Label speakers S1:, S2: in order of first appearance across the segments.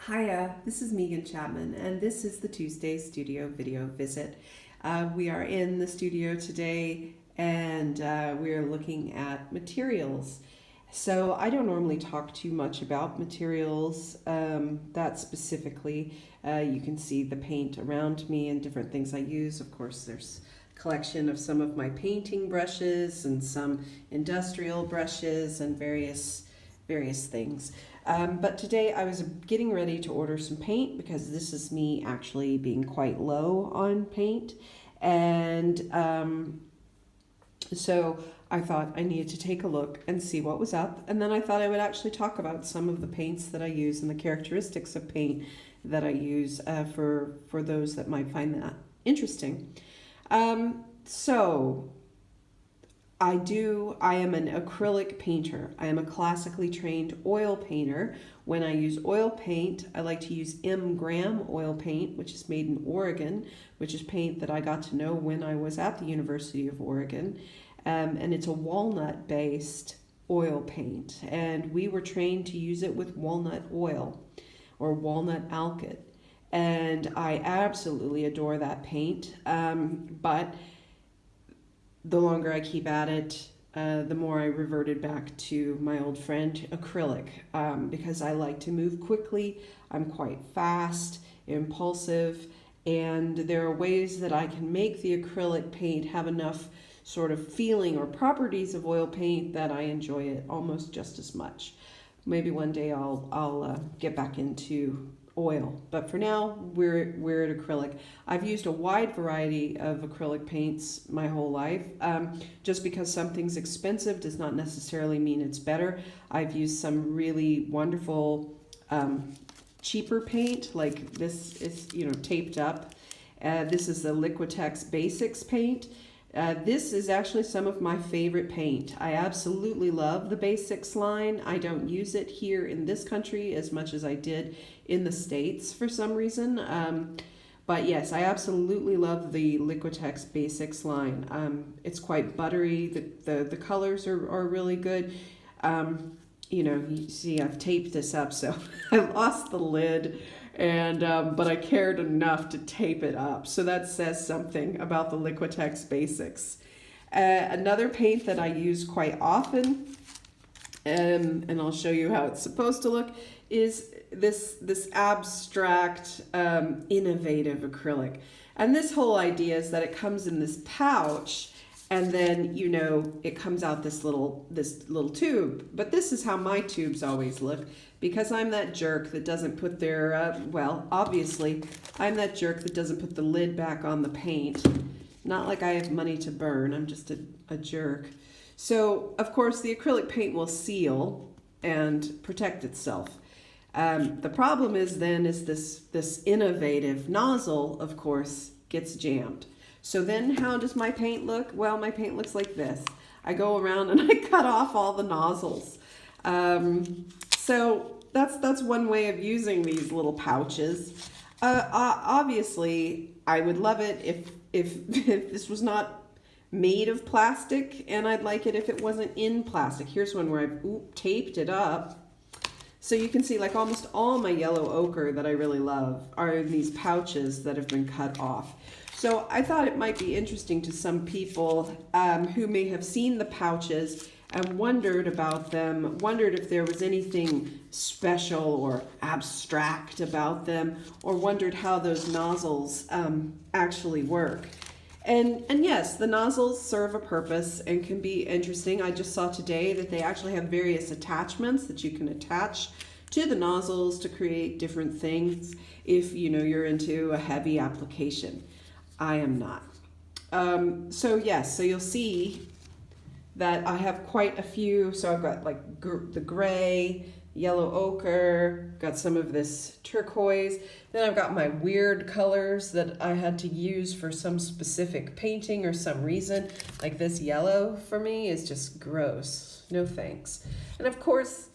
S1: Hiya, this is Megan Chapman, and this is the Tuesday Studio Video Visit. We are in the studio today, and we are looking at materials. So I don't normally talk too much about materials that specifically. You can see the paint around me and different things I use. Of course, there's a collection of some of my painting brushes and some industrial brushes and various things. But today I was getting ready to order some paint because this is me actually being quite low on paint. And so I thought I needed to take a look and see what was up. And then I thought I would actually talk about some of the paints that I use and the characteristics of paint that I use for those that might find that interesting. I am an acrylic painter. I am a classically trained oil painter. When I use oil paint, I like to use M. Graham oil paint, which is made in Oregon, which is paint that I got to know when I was at the University of Oregon. And it's a walnut-based oil paint. And we were trained to use it with walnut oil or walnut alkyd. And I absolutely adore that paint. But the longer I keep at it, the more I reverted back to my old friend acrylic, because I like to move quickly. I'm quite fast, impulsive, and there are ways that I can make the acrylic paint have enough sort of feeling or properties of oil paint that I enjoy it almost just as much. Maybe one day I'll get back into oil, but for now we're at acrylic. I've used a wide variety of acrylic paints my whole life. Just because something's expensive does not necessarily mean it's better. I've used some really wonderful cheaper paint, like this is taped up. This is the Liquitex Basics paint. This is actually some of my favorite paint. I absolutely love the Basics line. I don't use it here in this country as much as I did in the States for some reason. But yes, I absolutely love the Liquitex Basics line. It's quite buttery. The colors are really good. You see I've taped this up, so I lost the lid. And but I cared enough to tape it up, so that says something about the Liquitex Basics. Another paint that I use quite often, and I'll show you how it's supposed to look, is this abstract, innovative acrylic. And this whole idea is that it comes in this pouch, and then it comes out this little tube. But this is how my tubes always look. Because I'm that jerk that doesn't put obviously, I'm that jerk that doesn't put the lid back on the paint. Not like I have money to burn, I'm just a jerk. So, of course, the acrylic paint will seal and protect itself. The problem is this innovative nozzle, of course, gets jammed. So then how does my paint look? Well, my paint looks like this. I go around and I cut off all the nozzles. So that's one way of using these little pouches. Obviously, I would love it if this was not made of plastic, and I'd like it if it wasn't in plastic. Here's one where I've taped it up. So you can see like almost all my yellow ochre that I really love are in these pouches that have been cut off. So I thought it might be interesting to some people who may have seen the pouches and wondered about them, wondered if there was anything special or abstract about them, or wondered how those nozzles actually work. And yes, the nozzles serve a purpose and can be interesting. I just saw today that they actually have various attachments that you can attach to the nozzles to create different things if you're into a heavy application. I am not. So you'll see that I have quite a few. So I've got like the gray, yellow ochre, got some of this turquoise. Then I've got my weird colors that I had to use for some specific painting or some reason. Like this yellow for me is just gross. No thanks. And of course,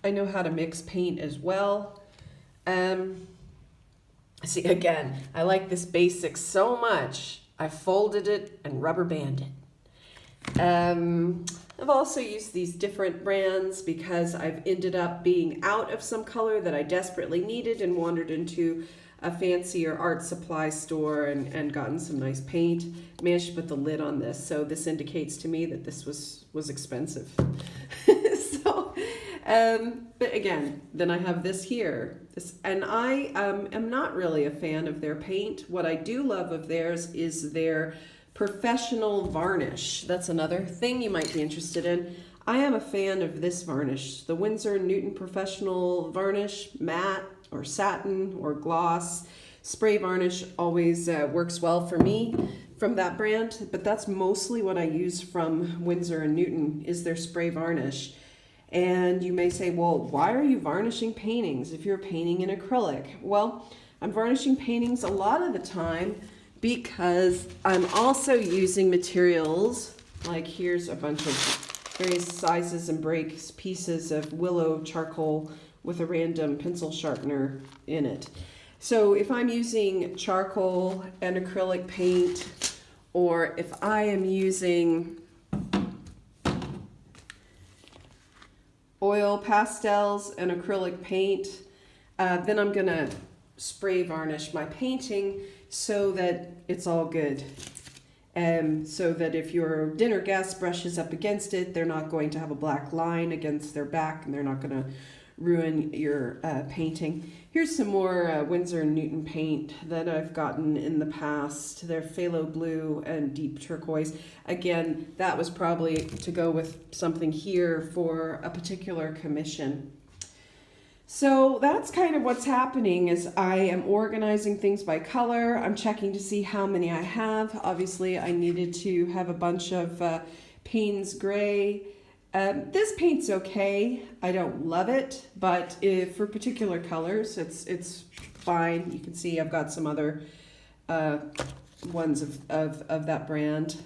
S1: I know how to mix paint as well. See, again, I like this Basics so much, I folded it and rubber banded it. I've also used these different brands because I've ended up being out of some color that I desperately needed and wandered into a fancier art supply store and gotten some nice paint. Managed to put the lid on this, so this indicates to me that this was expensive. So, but again, then I have this here. And I am not really a fan of their paint. What I do love of theirs is their professional varnish. That's another thing you might be interested in. I am a fan of this varnish, the Winsor & Newton Professional Varnish, matte or satin or gloss. Spray varnish always works well for me from that brand, but that's mostly what I use from Winsor & Newton is their spray varnish. And you may say, well, why are you varnishing paintings if you're painting in acrylic? Well, I'm varnishing paintings a lot of the time because I'm also using materials, like here's a bunch of various sizes and breaks, pieces of willow charcoal with a random pencil sharpener in it. So if I'm using charcoal and acrylic paint, or if I am using oil pastels and acrylic paint, then I'm gonna spray varnish my painting so that it's all good. So that if your dinner guest brushes up against it, they're not going to have a black line against their back and they're not gonna ruin your painting. Here's some more Winsor & Newton paint that I've gotten in the past. They're phthalo blue and deep turquoise. Again, that was probably to go with something here for a particular commission. So that's kind of what's happening is I am organizing things by color. I'm checking to see how many I have. Obviously, I needed to have a bunch of Payne's Gray. This paint's okay. I don't love it, but if for particular colors, it's fine. You can see I've got some other ones of that brand.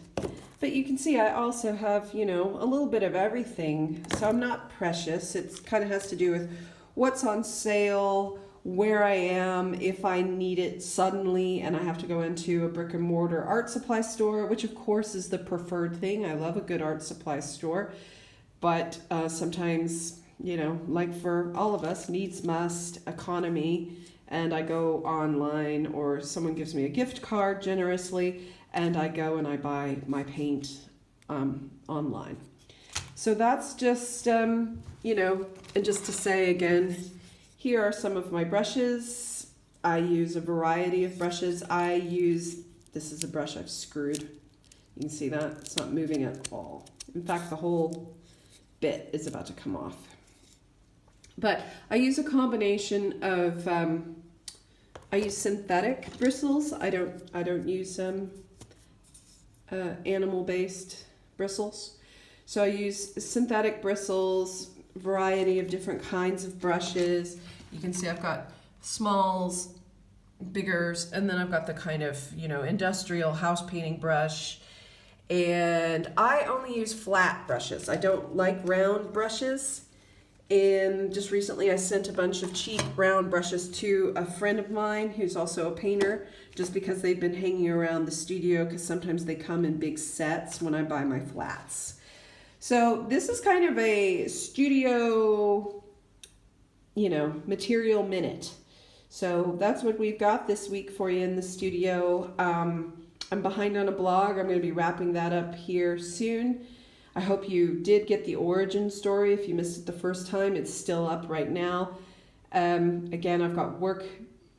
S1: But you can see I also have, you know, a little bit of everything. So I'm not precious. It kind of has to do with what's on sale, where I am, if I need it suddenly and I have to go into a brick and mortar art supply store, which of course is the preferred thing. I love a good art supply store. But sometimes, you know, like for all of us, needs must, economy, and I go online or someone gives me a gift card generously and I go and I buy my paint online. So that's just, you know, and just to say again, here are some of my brushes. I use a variety of brushes. This is a brush I've screwed. You can see that, it's not moving at all. In fact, the whole bit is about to come off. But I use a combination of, I use synthetic bristles. I don't use animal-based bristles. So I use synthetic bristles, variety of different kinds of brushes. You can see I've got smalls, biggers, and then I've got the kind of, you know, industrial house painting brush. And I only use flat brushes. I don't like round brushes. And just recently I sent a bunch of cheap round brushes to a friend of mine who's also a painter, just because they've been hanging around the studio because sometimes they come in big sets when I buy my flats. So this is kind of a studio, you know, material minute. So that's what we've got this week for you in the studio. I'm behind on a blog. I'm going to be wrapping that up here soon. I hope you did get the origin story. If you missed it the first time, it's still up right now. Again, I've got work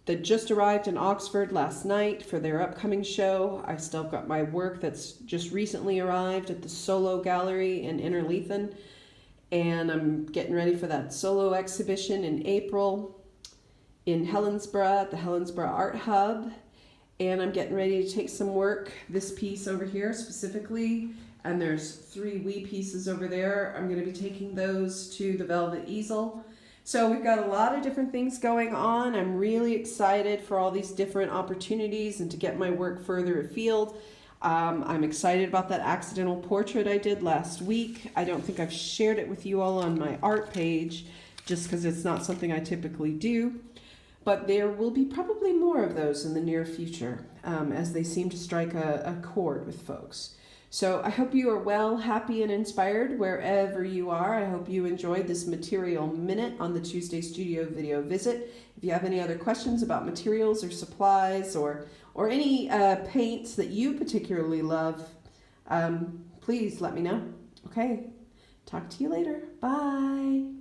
S1: that just arrived in Oxford last night for their upcoming show. I still got my work that's just recently arrived at the Solo Gallery in Innerleithen. And I'm getting ready for that solo exhibition in April in Helensburgh at the Helensburgh Art Hub. And I'm getting ready to take some work, this piece over here specifically, and there's 3 wee pieces over there. I'm going to be taking those to the Velvet Easel. So we've got a lot of different things going on. I'm really excited for all these different opportunities and to get my work further afield. I'm excited about that accidental portrait I did last week. I don't think I've shared it with you all on my art page, just because it's not something I typically do. But there will be probably more of those in the near future, as they seem to strike a chord with folks. So I hope you are well, happy, and inspired wherever you are. I hope you enjoyed this material minute on the Tuesday Studio video visit. If you have any other questions about materials or supplies or any paints that you particularly love, please let me know. Okay, talk to you later. Bye.